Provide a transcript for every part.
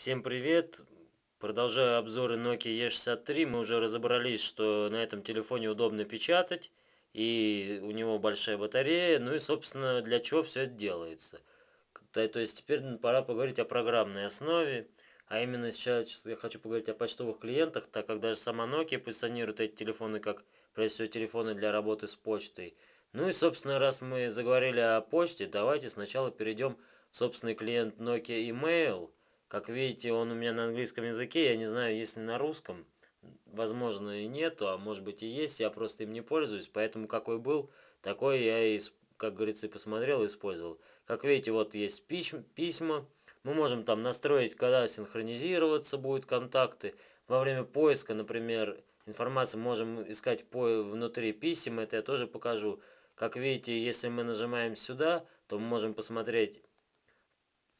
Всем привет! Продолжаю обзоры Nokia E63. Мы уже разобрались, что на этом телефоне удобно печатать, и у него большая батарея, ну и, собственно, для чего все это делается. То есть теперь пора поговорить о программной основе, а именно сейчас я хочу поговорить о почтовых клиентах, так как даже сама Nokia позиционирует эти телефоны как, прежде всего, телефоны для работы с почтой. Ну и, собственно, раз мы заговорили о почте, давайте сначала перейдем в собственный клиент Nokia Email. Как видите, он у меня на английском языке, я не знаю, есть ли на русском. Возможно, и нету, а может быть и есть, я просто им не пользуюсь, поэтому какой был, такой я и, как говорится, и посмотрел, и использовал. Как видите, вот есть письма, мы можем там настроить, когда синхронизироваться будут контакты. Во время поиска, например, информации можем искать внутри писем, это я тоже покажу. Как видите, если мы нажимаем сюда, то мы можем посмотреть,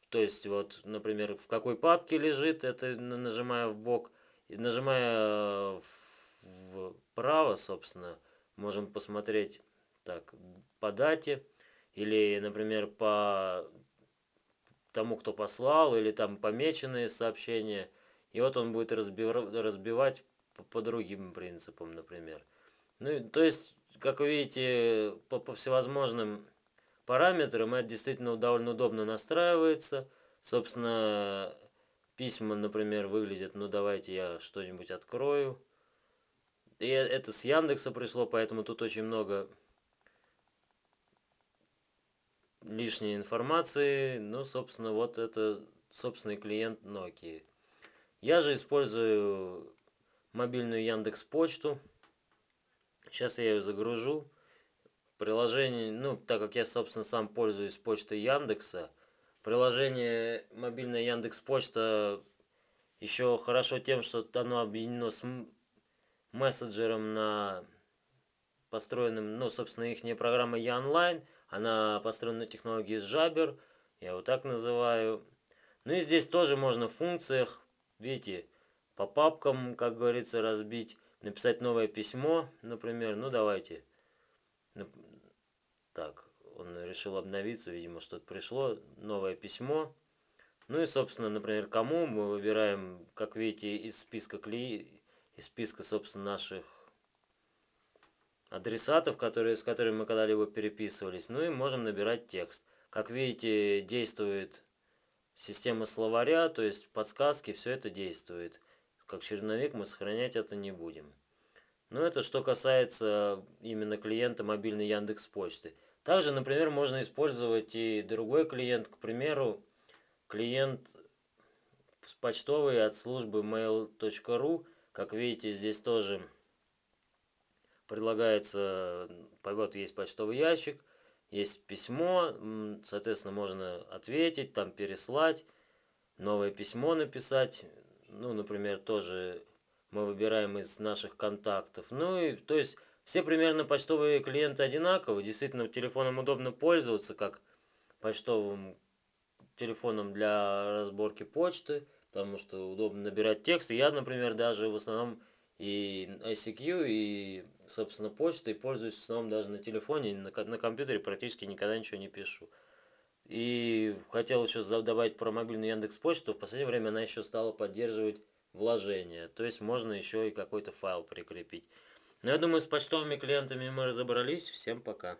то есть вот, например, в какой папке лежит, это нажимая в бок, и нажимая вправо, собственно, можем посмотреть так по дате или, например, по тому, кто послал, или там помеченные сообщения. И вот он будет разбивать по другим принципам, например. Ну, то есть, как вы видите, по всевозможным параметрам это действительно довольно удобно настраивается. Собственно, письма, например, выглядят, ну давайте я что-нибудь открою. И это с Яндекса пришло, поэтому тут очень много лишней информации. Ну, собственно, вот это собственный клиент Nokia. Я же использую мобильную Яндекс Почту. Сейчас я ее загружу. Приложение, ну, так как я, собственно, сам пользуюсь почтой Яндекса, приложение мобильная Яндекс Почта еще хорошо тем, что оно объединено с мессенджером на построенным, ну, собственно, их программа Яонлайн, она построена на технологии Jabber, я вот так называю. Ну и здесь тоже можно в функциях, видите, по папкам, как говорится, разбить, написать новое письмо, например, ну давайте. Так, он решил обновиться, видимо, что-то пришло, новое письмо. Ну и, собственно, например, кому мы выбираем, как видите, из списка, собственно, наших адресатов, с которыми мы когда-либо переписывались. Ну и можем набирать текст. Как видите, действует система словаря, то есть подсказки, все это действует. Как черновик мы сохранять это не будем. Но это что касается именно клиента мобильной Яндекс.Почты. Также, например, можно использовать и другой клиент, к примеру, клиент почтовый от службы mail.ru. Как видите, здесь тоже предлагается, вот есть почтовый ящик, есть письмо, соответственно, можно ответить, там переслать, новое письмо написать. Ну, например, тоже мы выбираем из наших контактов. Ну и, то есть, все примерно почтовые клиенты одинаковые. Действительно, телефоном удобно пользоваться, как почтовым телефоном для разборки почты, потому что удобно набирать текст. И я, например, даже в основном и ICQ, и, собственно, почтой пользуюсь в основном даже на телефоне, на компьютере практически никогда ничего не пишу. И хотел еще добавить про мобильную Яндекс.Почту. В последнее время она еще стала поддерживать вложения. То есть можно еще и какой-то файл прикрепить. Но я думаю, с почтовыми клиентами мы разобрались. Всем пока.